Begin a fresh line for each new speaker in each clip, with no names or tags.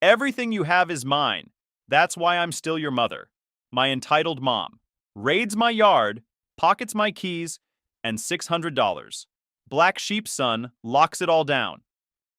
Everything you have is mine. That's why I'm still your mother. My entitled mom. Raids my yard, pockets my keys, and $600. Black Sheep's son locks it all down.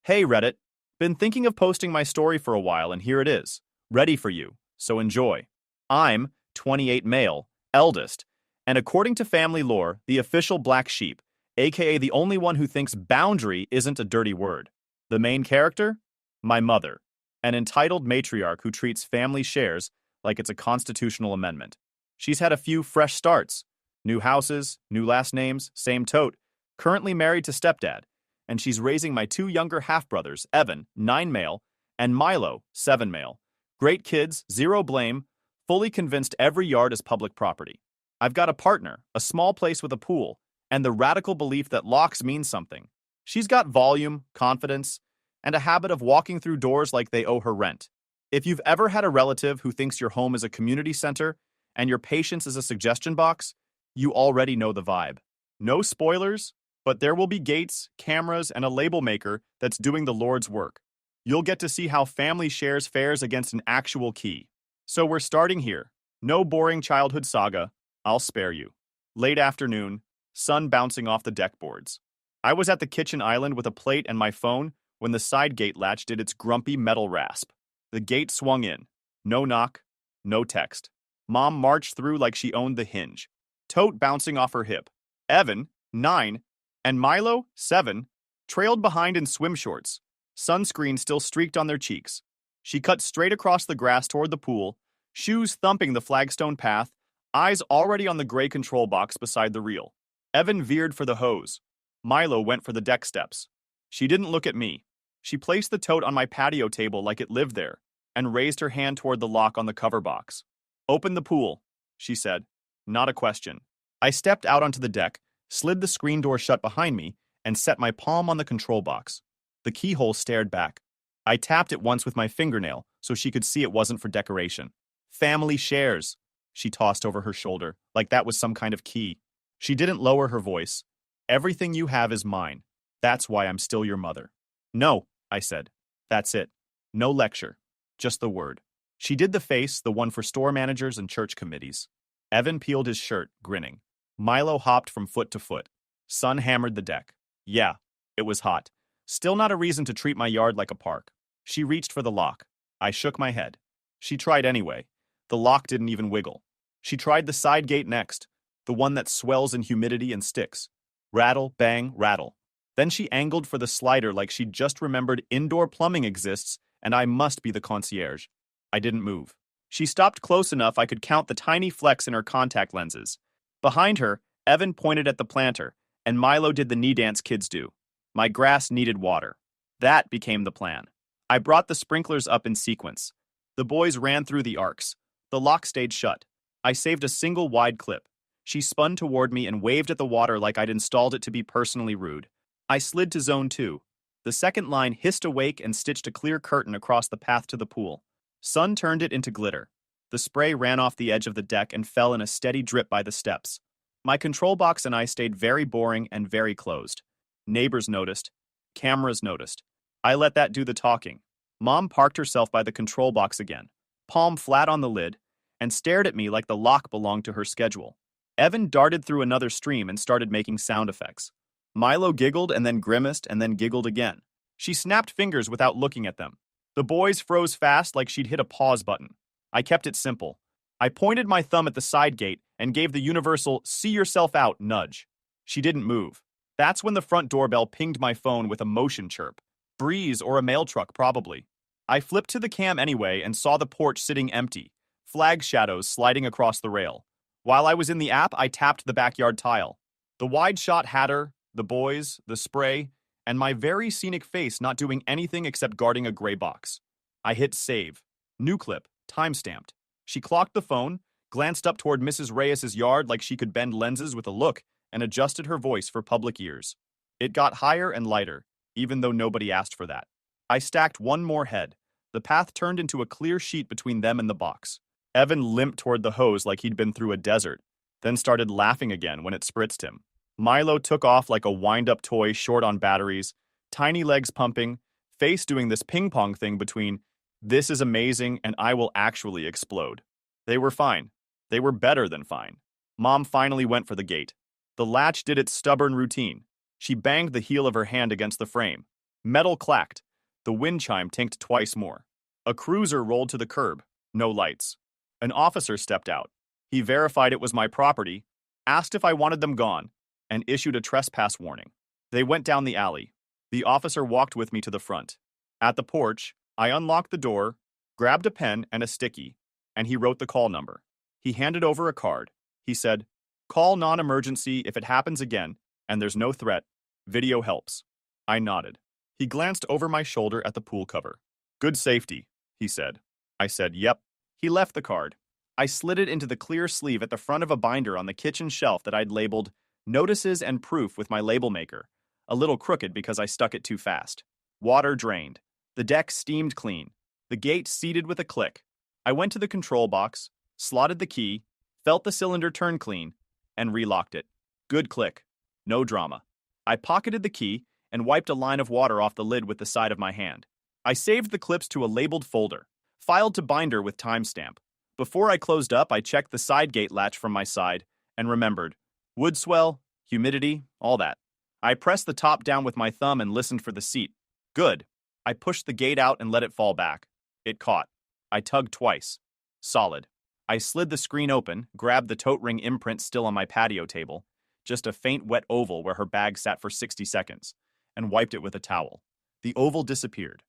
Hey Reddit, been thinking of posting my story for a while and here it is, ready for you, so enjoy. I'm 28 male, eldest, and according to family lore, the official black sheep, aka the only one who thinks boundary isn't a dirty word. The main character? My mother, an entitled matriarch who treats family shares like it's a constitutional amendment. She's had a few fresh starts, new houses, new last names, same tote, currently married to stepdad, and she's raising my two younger half-brothers, Evan, 9 male, and Milo, 7 male. Great kids, zero blame, fully convinced every yard is public property. I've got a partner, a small place with a pool, and the radical belief that locks mean something. She's got volume, confidence, and a habit of walking through doors like they owe her rent. If you've ever had a relative who thinks your home is a community center and your patience is a suggestion box, you already know the vibe. No spoilers, but there will be gates, cameras, and a label maker that's doing the Lord's work. You'll get to see how family shares fares against an actual key. So we're starting here. No boring childhood saga. I'll spare you. Late afternoon, sun bouncing off the deck boards. I was at the kitchen island with a plate and my phone when the side gate latch did its grumpy metal rasp. The gate swung in. No knock, no text. Mom marched through like she owned the hinge. Tote bouncing off her hip. Evan, 9, and Milo, 7, trailed behind in swim shorts. Sunscreen still streaked on their cheeks. She cut straight across the grass toward the pool, shoes thumping the flagstone path, eyes already on the gray control box beside the reel. Evan veered for the hose. Milo went for the deck steps. She didn't look at me. She placed the tote on my patio table like it lived there, and raised her hand toward the lock on the cover box. Open the pool, she said. Not a question. I stepped out onto the deck, slid the screen door shut behind me, and set my palm on the control box. The keyhole stared back. I tapped it once with my fingernail so she could see it wasn't for decoration. Family shares, she tossed over her shoulder, like that was some kind of key. She didn't lower her voice. Everything you have is mine. That's why I'm still your mother. No, I said. That's it. No lecture. Just the word. She did the face, the one for store managers and church committees. Evan peeled his shirt, grinning. Milo hopped from foot to foot. Sun hammered the deck. Yeah, it was hot. Still not a reason to treat my yard like a park. She reached for the lock. I shook my head. She tried anyway. The lock didn't even wiggle. She tried the side gate next, the one that swells in humidity and sticks. Rattle, bang, rattle. Then she angled for the slider like she'd just remembered indoor plumbing exists and I must be the concierge. I didn't move. She stopped close enough I could count the tiny flecks in her contact lenses. Behind her, Evan pointed at the planter, and Milo did the knee dance kids do. My grass needed water. That became the plan. I brought the sprinklers up in sequence. The boys ran through the arcs. The lock stayed shut. I saved a single wide clip. She spun toward me and waved at the water like I'd installed it to be personally rude. I slid to zone 2. The second line hissed awake and stitched a clear curtain across the path to the pool. Sun turned it into glitter. The spray ran off the edge of the deck and fell in a steady drip by the steps. My control box and I stayed very boring and very closed. Neighbors noticed. Cameras noticed. I let that do the talking. Mom parked herself by the control box again, palm flat on the lid, and stared at me like the lock belonged to her schedule. Evan darted through another stream and started making sound effects. Milo giggled and then grimaced and then giggled again. She snapped fingers without looking at them. The boys froze fast like she'd hit a pause button. I kept it simple. I pointed my thumb at the side gate and gave the universal see yourself out nudge. She didn't move. That's when the front doorbell pinged my phone with a motion chirp. Breeze or a mail truck, probably. I flipped to the cam anyway and saw the porch sitting empty, flag shadows sliding across the rail. While I was in the app, I tapped the backyard tile. The wide shot had her, the boys, the spray, and my very scenic face not doing anything except guarding a gray box. I hit save. New clip, time-stamped. She clocked the phone, glanced up toward Mrs. Reyes's yard like she could bend lenses with a look, and adjusted her voice for public ears. It got higher and lighter, even though nobody asked for that. I stacked one more head. The path turned into a clear sheet between them and the box. Evan limped toward the hose like he'd been through a desert, then started laughing again when it spritzed him. Milo took off like a wind-up toy short on batteries, tiny legs pumping, face doing this ping-pong thing between This is amazing and I will actually explode. They were fine. They were better than fine. Mom finally went for the gate. The latch did its stubborn routine. She banged the heel of her hand against the frame. Metal clacked. The wind chime tinked twice more. A cruiser rolled to the curb. No lights. An officer stepped out. He verified it was my property, asked if I wanted them gone, and issued a trespass warning. They went down the alley. The officer walked with me to the front. At the porch, I unlocked the door, grabbed a pen and a sticky, and he wrote the call number. He handed over a card. He said, "Call non-emergency if it happens again, and there's no threat. Video helps." I nodded. He glanced over my shoulder at the pool cover. "Good safety," he said. I said, "Yep." He left the card. I slid it into the clear sleeve at the front of a binder on the kitchen shelf that I'd labeled Notices and Proof with my label maker, a little crooked because I stuck it too fast. Water drained. The deck steamed clean. The gate seated with a click. I went to the control box, slotted the key, felt the cylinder turn clean, and relocked it. Good click. No drama. I pocketed the key and wiped a line of water off the lid with the side of my hand. I saved the clips to a labeled folder, filed to binder with timestamp. Before I closed up, I checked the side gate latch from my side and remembered. Wood swell, humidity, all that. I pressed the top down with my thumb and listened for the seat. Good. I pushed the gate out and let it fall back. It caught. I tugged twice. Solid. I slid the screen open, grabbed the tote ring imprint still on my patio table, just a faint wet oval where her bag sat for 60 seconds, and wiped it with a towel. The oval disappeared.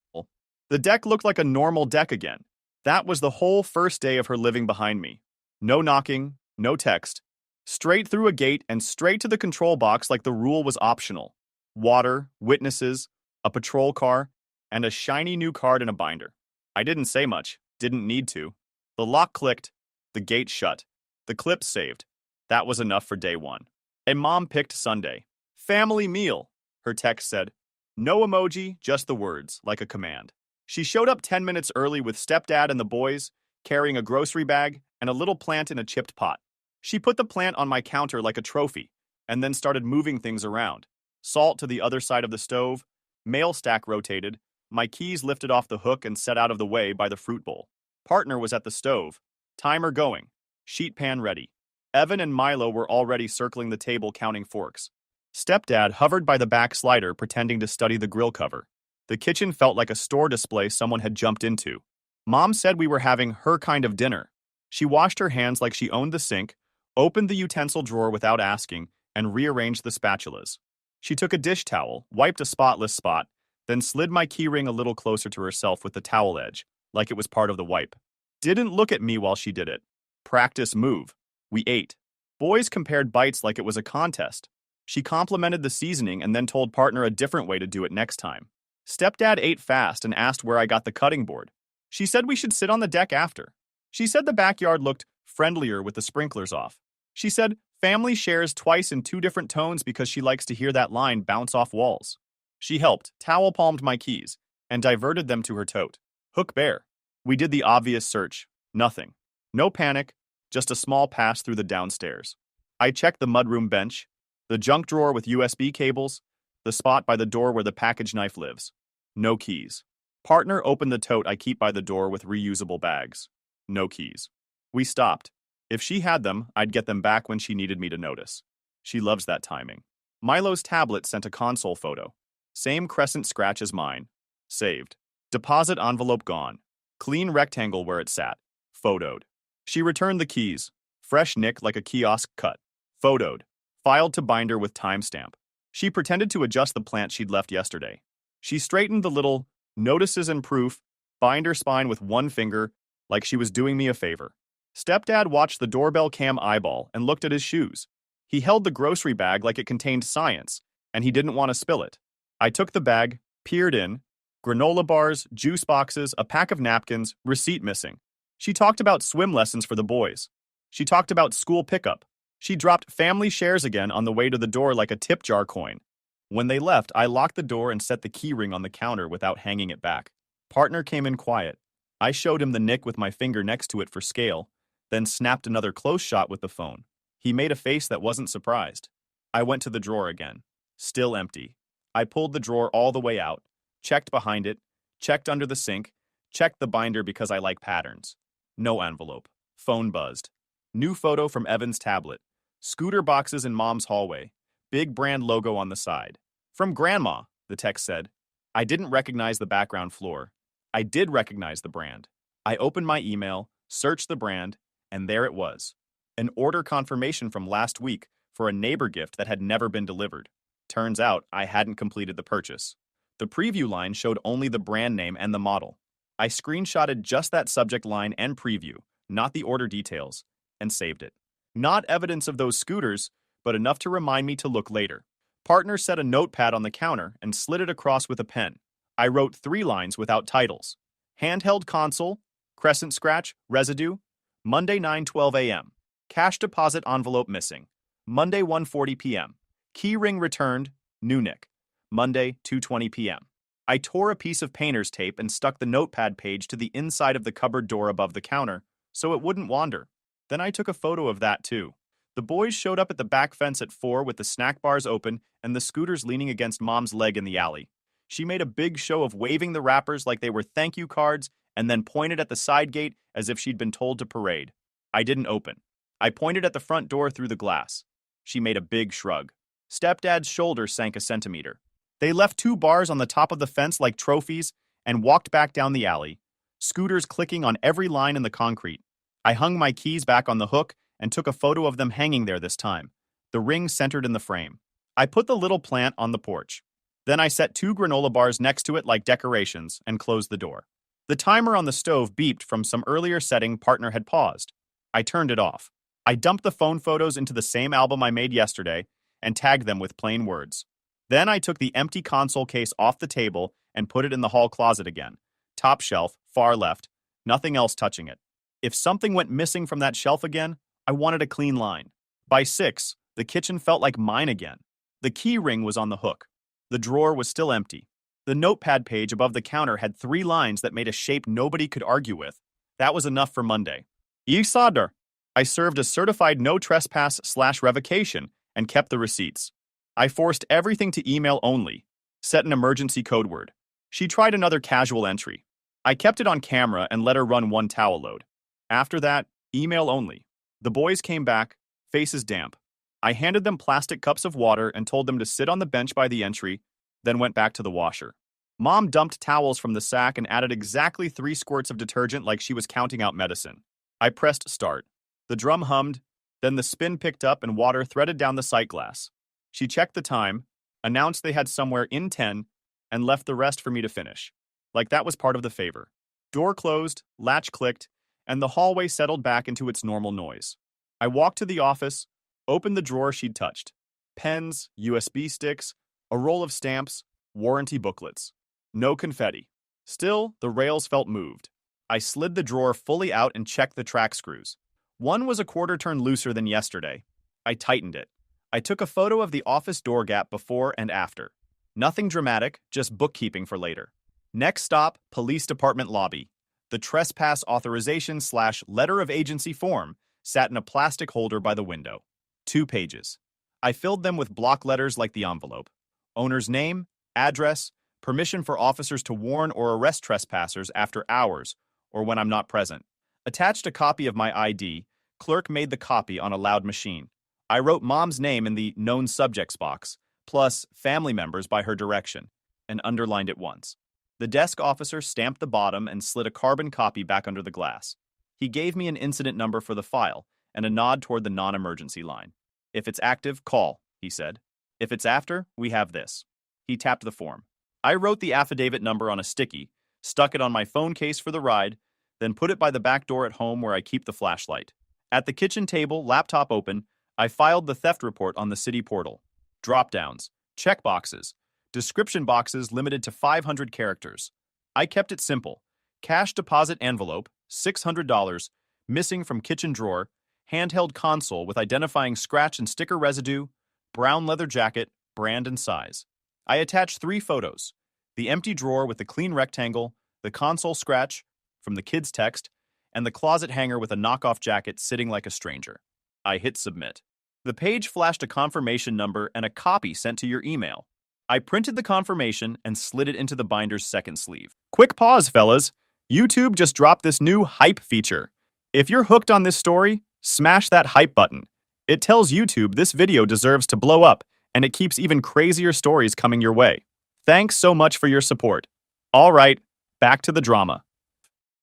The deck looked like a normal deck again. That was the whole first day of her living behind me. No knocking, no text. Straight through a gate and straight to the control box like the rule was optional. Water, witnesses, a patrol car, and a shiny new card in a binder. I didn't say much, didn't need to. The lock clicked, the gate shut, the clips saved. That was enough for day one. And Mom picked Sunday. Family meal, her text said. No emoji, just the words, like a command. She showed up 10 minutes early with stepdad and the boys, carrying a grocery bag and a little plant in a chipped pot. She put the plant on my counter like a trophy, and then started moving things around. Salt to the other side of the stove, mail stack rotated, my keys lifted off the hook and set out of the way by the fruit bowl. Partner was at the stove, timer going, sheet pan ready. Evan and Milo were already circling the table counting forks. Stepdad hovered by the back slider pretending to study the grill cover. The kitchen felt like a store display someone had jumped into. Mom said we were having her kind of dinner. She washed her hands like she owned the sink, opened the utensil drawer without asking, and rearranged the spatulas. She took a dish towel, wiped a spotless spot, then slid my keyring a little closer to herself with the towel edge, like it was part of the wipe. Didn't look at me while she did it. Practice move. We ate. Boys compared bites like it was a contest. She complimented the seasoning and then told partner a different way to do it next time. Stepdad ate fast and asked where I got the cutting board. She said we should sit on the deck after. She said the backyard looked friendlier with the sprinklers off. She said family shares twice in 2 different tones because she likes to hear that line bounce off walls. She helped, towel palmed my keys, and diverted them to her tote. Hook bare. We did the obvious search. Nothing. No panic, just a small pass through the downstairs. I checked the mudroom bench, the junk drawer with USB cables, the spot by the door where the package knife lives. No keys. Partner opened the tote I keep by the door with reusable bags. No keys. We stopped. If she had them, I'd get them back when she needed me to notice. She loves that timing. Milo's tablet sent a console photo. Same crescent scratch as mine. Saved. Deposit envelope gone. Clean rectangle where it sat. Photoed. She returned the keys. Fresh nick like a kiosk cut. Photoed. Filed to binder with timestamp. She pretended to adjust the plant she'd left yesterday. She straightened the little notices and proof binder spine with one finger like she was doing me a favor. Stepdad watched the doorbell cam eyeball and looked at his shoes. He held the grocery bag like it contained science, and he didn't want to spill it. I took the bag, peered in. Granola bars, juice boxes, a pack of napkins, receipt missing. She talked about swim lessons for the boys. She talked about school pickup. She dropped family shares again on the way to the door like a tip jar coin. When they left, I locked the door and set the key ring on the counter without hanging it back. Partner came in quiet. I showed him the nick with my finger next to it for scale, then snapped another close shot with the phone. He made a face that wasn't surprised. I went to the drawer again. Still empty. I pulled the drawer all the way out, checked behind it, checked under the sink, Checked the binder because I like patterns. No envelope. Phone buzzed. New photo from Evan's tablet. Scooter boxes in mom's hallway. Big brand logo on the side. From Grandma, the text said. I didn't recognize the background floor. I did recognize the brand. I opened my email, searched the brand, and there it was. An order confirmation from last week for a neighbor gift that had never been delivered. Turns out I hadn't completed the purchase. The preview line showed only the brand name and the model. I screenshotted just that subject line and preview, not the order details, and saved it. Not evidence of those scooters, but enough to remind me to look later. Partner set a notepad on the counter and slid it across with a pen. I wrote 3 lines without titles. Handheld console, crescent scratch, residue, Monday 9:12 a.m. Cash deposit envelope missing. Monday 1:40 p.m. Key ring returned, new nick. Monday 2:20 p.m. I tore a piece of painter's tape and stuck the notepad page to the inside of the cupboard door above the counter so it wouldn't wander. Then I took a photo of that too. The boys showed up at the back fence at 4 with the snack bars open and the scooters leaning against mom's leg in the alley. She made a big show of waving the wrappers like they were thank you cards and then pointed at the side gate as if she'd been told to parade. I didn't open. I pointed at the front door through the glass. She made a big shrug. Stepdad's shoulder sank a centimeter. They left 2 bars on the top of the fence like trophies and walked back down the alley, scooters clicking on every line in the concrete. I hung my keys back on the hook and took a photo of them hanging there this time, the ring centered in the frame. I put the little plant on the porch. Then I set 2 granola bars next to it like decorations and closed the door. The timer on the stove beeped from some earlier setting partner had paused. I turned it off. I dumped the phone photos into the same album I made yesterday and tagged them with plain words. Then I took the empty console case off the table and put it in the hall closet again. Top shelf, far left, nothing else touching it. If something went missing from that shelf again, I wanted a clean line. By 6, the kitchen felt like mine again. The key ring was on the hook. The drawer was still empty. The notepad page above the counter had 3 lines that made a shape nobody could argue with. That was enough for Monday. Yisadar. I served a certified no trespass/revocation and kept the receipts. I forced everything to email only. Set an emergency code word. She tried another casual entry. I kept it on camera and let her run 1 towel load. After that, email only. The boys came back, faces damp. I handed them plastic cups of water and told them to sit on the bench by the entry, then went back to the washer. Mom dumped towels from the sack and added exactly 3 squirts of detergent like she was counting out medicine. I pressed start. The drum hummed, then the spin picked up and water threaded down the sight glass. She checked the time, announced they had somewhere in 10, and left the rest for me to finish. Like that was part of the favor. Door closed, latch clicked, and the hallway settled back into its normal noise. I walked to the office, opened the drawer she'd touched. Pens, USB sticks, a roll of stamps, warranty booklets. No confetti. Still, the rails felt moved. I slid the drawer fully out and checked the track screws. One was a quarter turn looser than yesterday. I tightened it. I took a photo of the office door gap before and after. Nothing dramatic, just bookkeeping for later. Next stop, police department lobby. The trespass authorization/letter of agency form sat in a plastic holder by the window. 2 pages. I filled them with block letters like the envelope. Owner's name, address, permission for officers to warn or arrest trespassers after hours or when I'm not present. Attached a copy of my ID, clerk made the copy on a loud machine. I wrote Mom's name in the known subjects box, plus family members by her direction, and underlined it once. The desk officer stamped the bottom and slid a carbon copy back under the glass. He gave me an incident number for the file and a nod toward the non-emergency line. If it's active, call, he said. If it's after, we have this. He tapped the form. I wrote the affidavit number on a sticky, stuck it on my phone case for the ride, then put it by the back door at home where I keep the flashlight. At the kitchen table, laptop open, I filed the theft report on the city portal. Drop-downs, check boxes, description boxes limited to 500 characters. I kept it simple. Cash deposit envelope, $600, missing from kitchen drawer, handheld console with identifying scratch and sticker residue, brown leather jacket, brand and size. I attached 3 photos. The empty drawer with the clean rectangle, the console scratch from the kid's text, and the closet hanger with a knockoff jacket sitting like a stranger. I hit submit. The page flashed a confirmation number and a copy sent to your email. I printed the confirmation and slid it into the binder's second sleeve. Quick pause, fellas. YouTube just dropped this new hype feature. If you're hooked on this story, smash that hype button. It tells YouTube this video deserves to blow up, and it keeps even crazier stories coming your way. Thanks so much for your support. All right, back to the drama.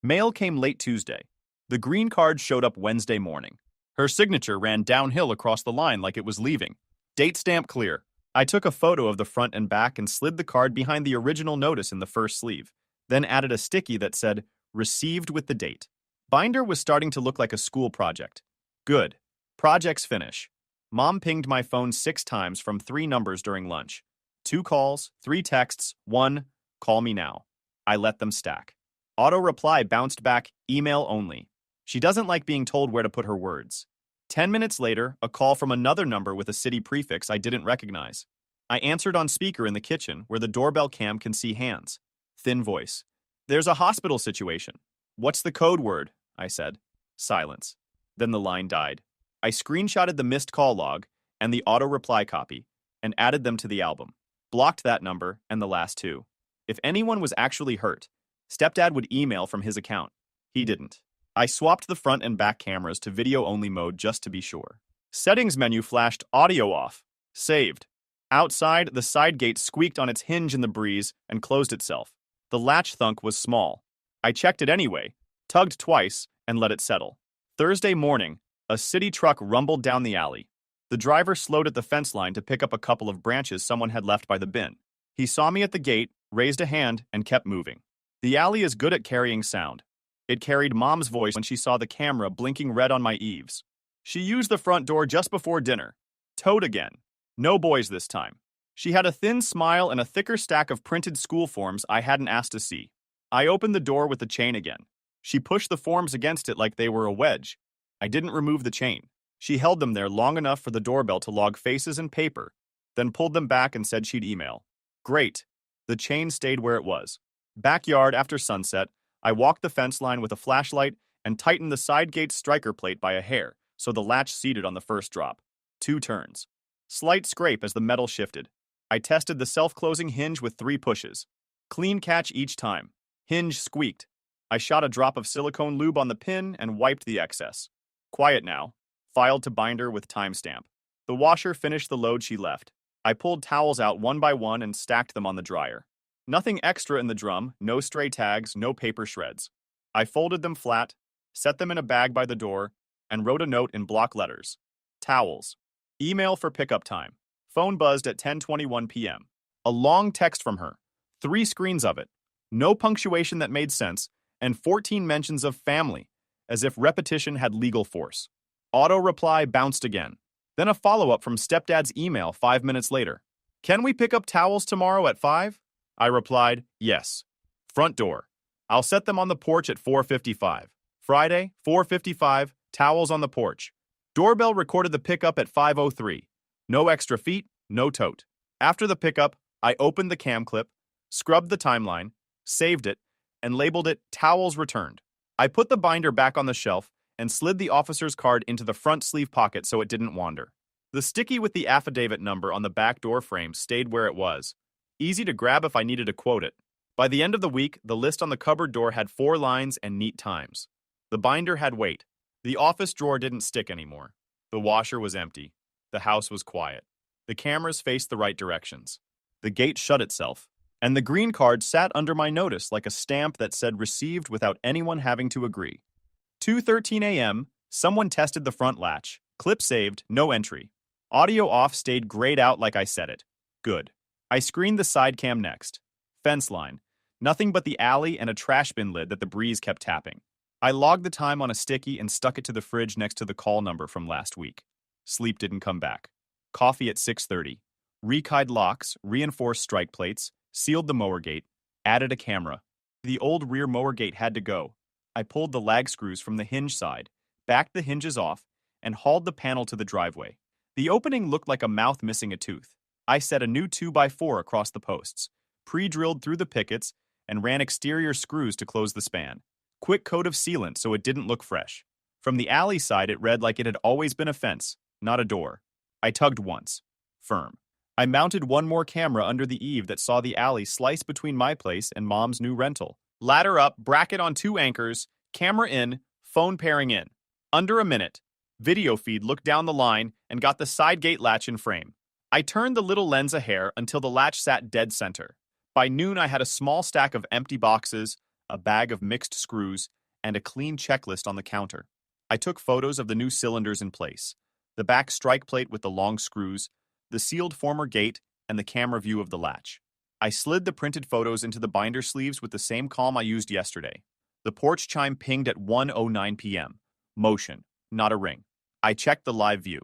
Mail came late Tuesday. The green card showed up Wednesday morning. Her signature ran downhill across the line like it was leaving. Date stamp clear. I took a photo of the front and back and slid the card behind the original notice in the first sleeve, then added a sticky that said, "Received with the date." Binder was starting to look like a school project. Good. Project's finish. Mom pinged my phone 6 times from 3 numbers during lunch. 2 calls, 3 texts, 1, "Call me now." I let them stack. Auto reply bounced back, "Email only." She doesn't like being told where to put her words. 10 minutes later, a call from another number with a city prefix I didn't recognize. I answered on speaker in the kitchen where the doorbell cam can see hands. Thin voice. "There's a hospital situation." "What's the code word?" I said. Silence. Then the line died. I screenshotted the missed call log and the auto reply copy and added them to the album. Blocked that number and the last 2. If anyone was actually hurt, Stepdad would email from his account. He didn't. I swapped the front and back cameras to video-only mode just to be sure. Settings menu flashed audio off. Saved. Outside, the side gate squeaked on its hinge in the breeze and closed itself. The latch thunk was small. I checked it anyway, tugged twice, and let it settle. Thursday morning, a city truck rumbled down the alley. The driver slowed at the fence line to pick up a couple of branches someone had left by the bin. He saw me at the gate, raised a hand, and kept moving. The alley is good at carrying sound. It carried Mom's voice when she saw the camera blinking red on my eaves. She used the front door just before dinner. Towed again. No boys this time. She had a thin smile and a thicker stack of printed school forms I hadn't asked to see. I opened the door with the chain again. She pushed the forms against it like they were a wedge. I didn't remove the chain. She held them there long enough for the doorbell to log faces and paper, then pulled them back and said she'd email. Great. The chain stayed where it was. Backyard after sunset, I walked the fence line with a flashlight and tightened the side gate striker plate by a hair so the latch seated on the first drop. 2 turns. Slight scrape as the metal shifted. I tested the self-closing hinge with 3 pushes. Clean catch each time. Hinge squeaked. I shot a drop of silicone lube on the pin and wiped the excess. Quiet now. Filed to binder with timestamp. The washer finished the load she left. I pulled towels out one by one and stacked them on the dryer. Nothing extra in the drum, no stray tags, no paper shreds. I folded them flat, set them in a bag by the door, and wrote a note in block letters. Towels. Email for pickup time. Phone buzzed at 10:21 p.m. A long text from her. 3 screens of it. No punctuation that made sense, and 14 mentions of family, as if repetition had legal force. Auto reply bounced again. Then a follow-up from Stepdad's email 5 minutes later. "Can we pick up towels tomorrow at 5? I replied, "Yes." Front door. "I'll set them on the porch at 4:55. Friday, 4:55, towels on the porch. Doorbell recorded the pickup at 5:03. No extra feet, no tote. After the pickup, I opened the cam clip, scrubbed the timeline, saved it, and labeled it Towels Returned. I put the binder back on the shelf and slid the officer's card into the front sleeve pocket so it didn't wander. The sticky with the affidavit number on the back door frame stayed where it was. Easy to grab if I needed to quote it. By the end of the week, the list on the cupboard door had 4 lines and neat times. The binder had weight. The office drawer didn't stick anymore. The washer was empty. The house was quiet. The cameras faced the right directions. The gate shut itself, and the green card sat under my notice like a stamp that said received without anyone having to agree. 2:13 a.m., someone tested the front latch. Clip saved, no entry. Audio off stayed grayed out like I said it. Good. I screened the side cam next. Fence line. Nothing but the alley and a trash bin lid that the breeze kept tapping. I logged the time on a sticky and stuck it to the fridge next to the call number from last week. Sleep didn't come back. Coffee at 6:30. Rekeyed locks, reinforced strike plates, sealed the mower gate, added a camera. The old rear mower gate had to go. I pulled the lag screws from the hinge side, backed the hinges off, and hauled the panel to the driveway. The opening looked like a mouth missing a tooth. I set a new 2x4 across the posts, pre-drilled through the pickets, and ran exterior screws to close the span. Quick coat of sealant so it didn't look fresh. From the alley side, it read like it had always been a fence, not a door. I tugged once. Firm. I mounted one more camera under the eave that saw the alley slice between my place and Mom's new rental. Ladder up, bracket on 2 anchors, camera in, phone pairing in. Under a minute. Video feed looked down the line and got the side gate latch in frame. I turned the little lens a hair until the latch sat dead center. By noon, I had a small stack of empty boxes, a bag of mixed screws, and a clean checklist on the counter. I took photos of the new cylinders in place, the back strike plate with the long screws, the sealed former gate, and the camera view of the latch. I slid the printed photos into the binder sleeves with the same calm I used yesterday. The porch chime pinged at 1:09 p.m. Motion, not a ring. I checked the live view.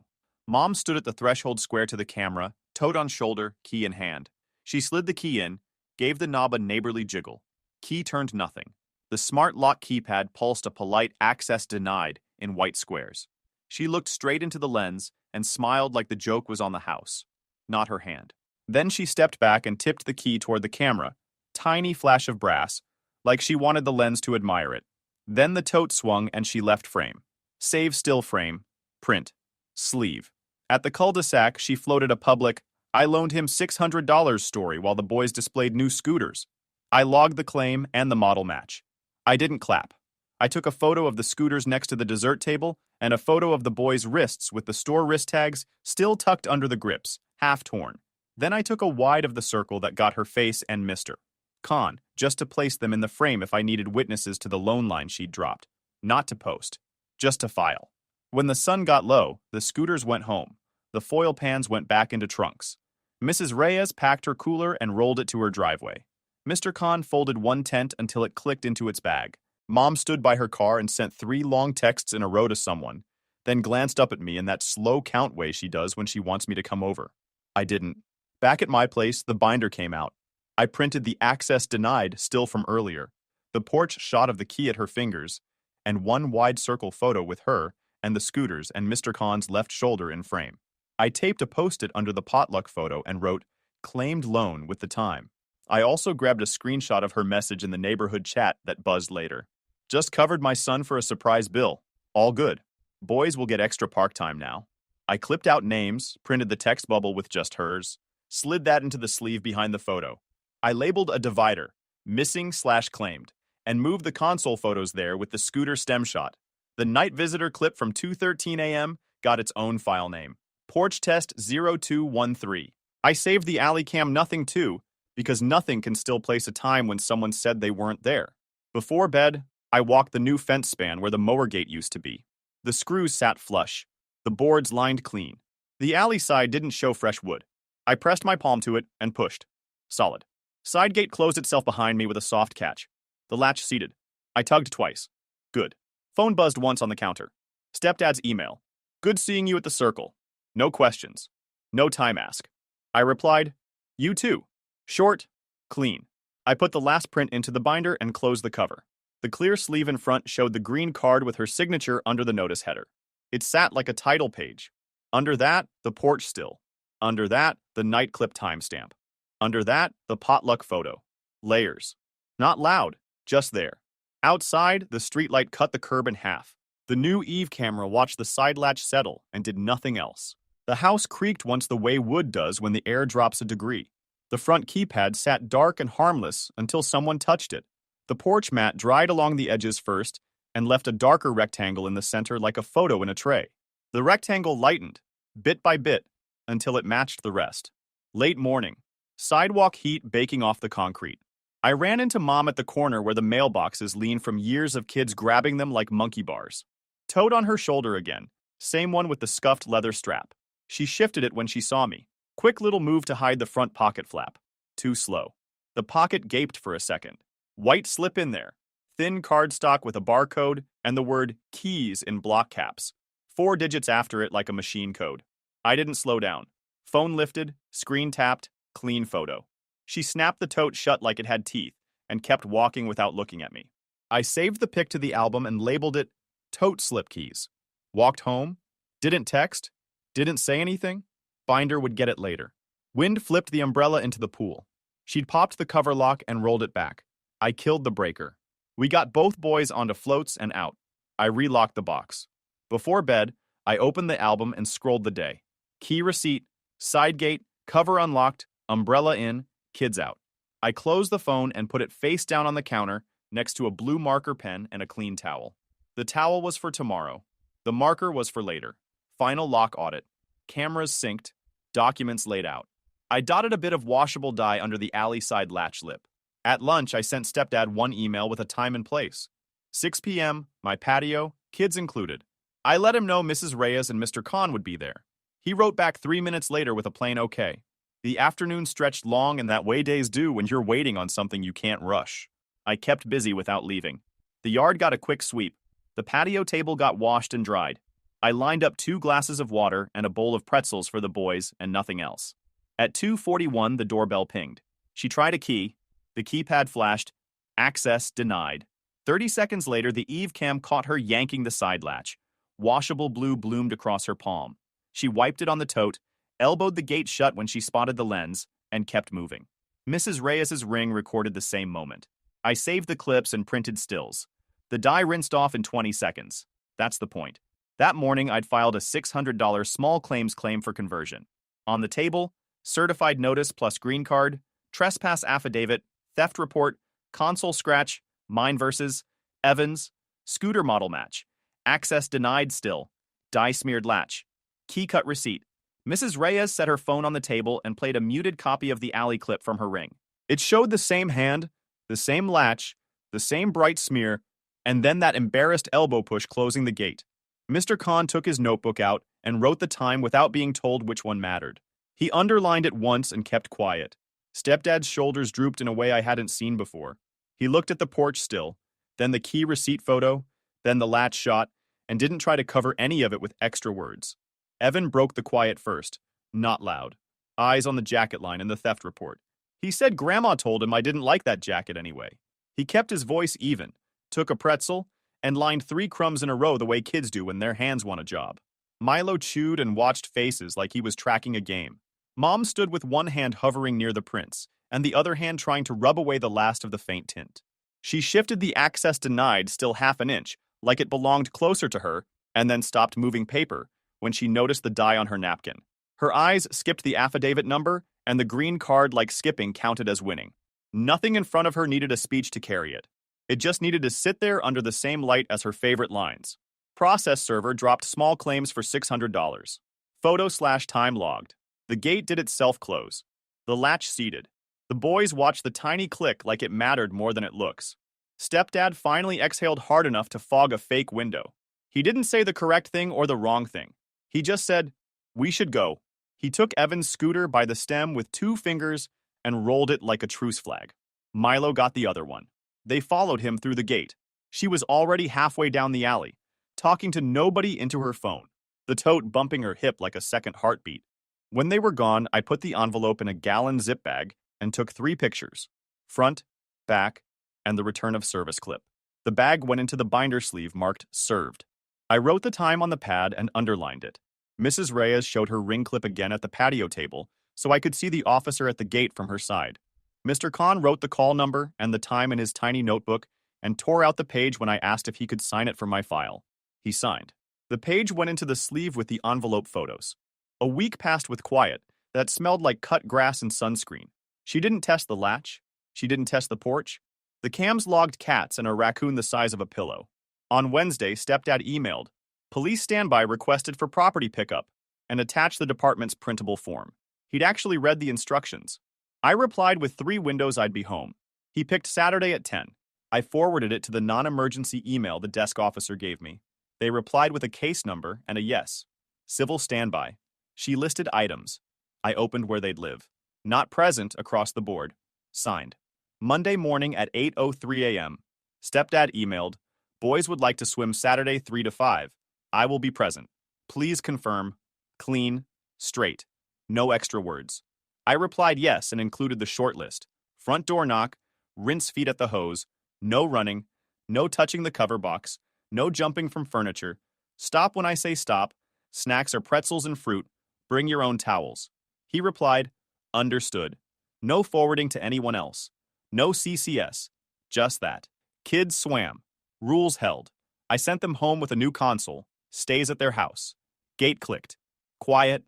Mom stood at the threshold square to the camera, toed on shoulder, key in hand. She slid the key in, gave the knob a neighborly jiggle. Key turned nothing. The smart lock keypad pulsed a polite access denied in white squares. She looked straight into the lens and smiled like the joke was on the house, not her hand. Then she stepped back and tipped the key toward the camera, tiny flash of brass, like she wanted the lens to admire it. Then the tote swung and she left frame. Save still frame, print, sleeve. At the cul-de-sac, she floated a public, "I loaned him $600 story while the boys displayed new scooters." I logged the claim and the model match. I didn't clap. I took a photo of the scooters next to the dessert table and a photo of the boys' wrists with the store wrist tags still tucked under the grips, half torn. Then I took a wide of the circle that got her face and Mr. Khan, just to place them in the frame if I needed witnesses to the loan line she'd dropped. Not to post, just to file. When the sun got low, the scooters went home. The foil pans went back into trunks. Mrs. Reyes packed her cooler and rolled it to her driveway. Mr. Khan folded one tent until it clicked into its bag. Mom stood by her car and sent 3 long texts in a row to someone, then glanced up at me in that slow count way she does when she wants me to come over. I didn't. Back at my place, the binder came out. I printed the access denied still from earlier, the porch shot of the key at her fingers, and one wide circle photo with her and the scooters and Mr. Khan's left shoulder in frame. I taped a post-it under the potluck photo and wrote, "Claimed loan" with the time. I also grabbed a screenshot of her message in the neighborhood chat that buzzed later. "Just covered my son for a surprise bill. All good. Boys will get extra park time now." I clipped out names, printed the text bubble with just hers, slid that into the sleeve behind the photo. I labeled a divider, missing/claimed, and moved the console photos there with the scooter stem shot. The night visitor clip from 2:13 a.m. got its own file name, Porch Test 0213. I saved the alley cam nothing too, because nothing can still place a time when someone said they weren't there. Before bed, I walked the new fence span where the mower gate used to be. The screws sat flush, the boards lined clean. The alley side didn't show fresh wood. I pressed my palm to it and pushed. Solid. Side gate closed itself behind me with a soft catch. The latch seated. I tugged twice. Good. Phone buzzed once on the counter. Stepdad's email. "Good seeing you at the circle. No questions. No time ask." I replied, "You too." Short, clean. I put the last print into the binder and closed the cover. The clear sleeve in front showed the green card with her signature under the notice header. It sat like a title page. Under that, the porch still. Under that, the night clip timestamp. Under that, the potluck photo. Layers. Not loud, just there. Outside, the streetlight cut the curb in half. The new Eve camera watched the side latch settle and did nothing else. The house creaked once the way wood does when the air drops a degree. The front keypad sat dark and harmless until someone touched it. The porch mat dried along the edges first and left a darker rectangle in the center like a photo in a tray. The rectangle lightened, bit by bit, until it matched the rest. Late morning. Sidewalk heat baking off the concrete. I ran into Mom at the corner where the mailboxes lean from years of kids grabbing them like monkey bars. Toad on her shoulder again, same one with the scuffed leather strap. She shifted it when she saw me. Quick little move to hide the front pocket flap. Too slow. The pocket gaped for a second. White slip in there. Thin cardstock with a barcode and the word keys in block caps. 4 digits after it like a machine code. I didn't slow down. Phone lifted, screen tapped, clean photo. She snapped the tote shut like it had teeth and kept walking without looking at me. I saved the pic to the album and labeled it Tote Slip Keys. Walked home. Didn't text. Didn't say anything. Binder would get it later. Wind flipped the umbrella into the pool. She'd popped the cover lock and rolled it back. I killed the breaker. We got both boys onto floats and out. I relocked the box. Before bed, I opened the album and scrolled the day. Key receipt, side gate, cover unlocked, umbrella in, kids out. I closed the phone and put it face down on the counter next to a blue marker pen and a clean towel. The towel was for tomorrow. The marker was for later. Final lock audit. Cameras synced. Documents laid out. I dotted a bit of washable dye under the alley side latch lip. At lunch, I sent stepdad one email with a time and place. 6 p.m., my patio, kids included. I let him know Mrs. Reyes and Mr. Khan would be there. He wrote back 3 minutes later with a plain okay. The afternoon stretched long, and that way days do when you're waiting on something you can't rush. I kept busy without leaving. The yard got a quick sweep. The patio table got washed and dried. I lined up 2 glasses of water and a bowl of pretzels for the boys and nothing else. At 2:41, the doorbell pinged. She tried a key. The keypad flashed. Access denied. 30 seconds later, the Eve cam caught her yanking the side latch. Washable blue bloomed across her palm. She wiped it on the tote, elbowed the gate shut when she spotted the lens, and kept moving. Mrs. Reyes's ring recorded the same moment. I saved the clips and printed stills. The dye rinsed off in 20 seconds. That's the point. That morning, I'd filed a $600 small claims claim for conversion. On the table, certified notice plus green card, trespass affidavit, theft report, console scratch, mine versus, Evans, scooter model match, access denied still, dye smeared latch, key cut receipt. Mrs. Reyes set her phone on the table and played a muted copy of the alley clip from her ring. It showed the same hand, the same latch, the same bright smear, and then that embarrassed elbow push closing the gate. Mr. Khan took his notebook out and wrote the time without being told which one mattered. He underlined it once and kept quiet. Stepdad's shoulders drooped in a way I hadn't seen before. He looked at the porch still, then the key receipt photo, then the latch shot, and didn't try to cover any of it with extra words. Evan broke the quiet first, not loud. Eyes on the jacket line and the theft report. He said Grandma told him I didn't like that jacket anyway. He kept his voice even, took a pretzel, and lined 3 crumbs in a row the way kids do when their hands want a job. Milo chewed and watched faces like he was tracking a game. Mom stood with one hand hovering near the prints, and the other hand trying to rub away the last of the faint tint. She shifted the access denied still half an inch, like it belonged closer to her, and then stopped moving paper when she noticed the dye on her napkin. Her eyes skipped the affidavit number, and the green card like skipping counted as winning. Nothing in front of her needed a speech to carry it. It just needed to sit there under the same light as her favorite lines. Process server dropped small claims for $600. Photo/time logged. The gate did itself close. The latch seated. The boys watched the tiny click like it mattered more than it looks. Stepdad finally exhaled hard enough to fog a fake window. He didn't say the correct thing or the wrong thing. He just said, "We should go." He took Evan's scooter by the stem with 2 fingers and rolled it like a truce flag. Milo got the other one. They followed him through the gate. She was already halfway down the alley, talking to nobody into her phone, the tote bumping her hip like a second heartbeat. When they were gone, I put the envelope in a gallon zip bag and took 3 pictures, front, back, and the return of service clip. The bag went into the binder sleeve marked served. I wrote the time on the pad and underlined it. Mrs. Reyes showed her ring clip again at the patio table, so I could see the officer at the gate from her side. Mr. Khan wrote the call number and the time in his tiny notebook and tore out the page when I asked if he could sign it for my file. He signed. The page went into the sleeve with the envelope photos. A week passed with quiet that smelled like cut grass and sunscreen. She didn't test the latch. She didn't test the porch. The cams logged cats and a raccoon the size of a pillow. On Wednesday, Stepdad emailed, "Police standby requested for property pickup," and attached the department's printable form. He'd actually read the instructions. I replied with 3 windows I'd be home. He picked Saturday at 10. I forwarded it to the non-emergency email the desk officer gave me. They replied with a case number and a yes. Civil standby. She listed items. I opened where they'd live. Not present across the board. Signed. Monday morning at 8:03 a.m. Stepdad emailed, "Boys would like to swim Saturday 3 to 5. I will be present. Please confirm. Clean. Straight. No extra words." I replied yes and included the short list. Front door knock, rinse feet at the hose, no running, no touching the cover box, no jumping from furniture, stop when I say stop, snacks are pretzels and fruit, bring your own towels. He replied, "Understood. No forwarding to anyone else. No CCS. Just that." Kids swam. Rules held. I sent them home with a new console. Stays at their house. Gate clicked. Quiet.